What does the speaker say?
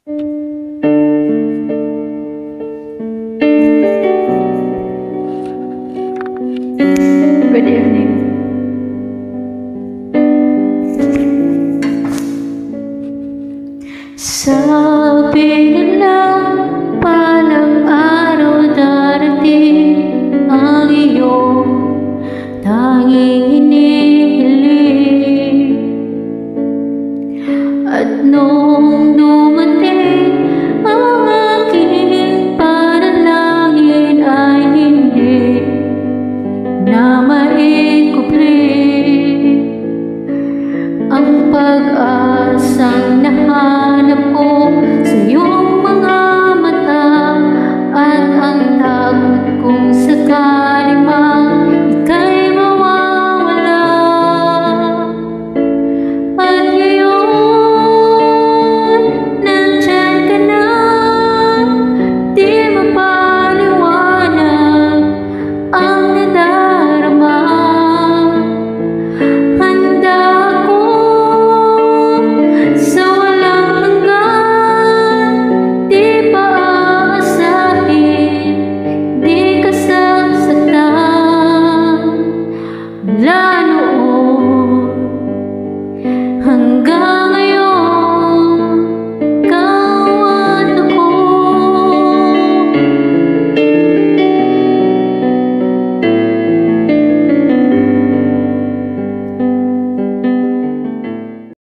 Good evening. Sabi nila palang araw darating ang iyong tanging hinihiling, at nung dumating ang aking panalangin ay hindi na maikupli ang pag-asang nahan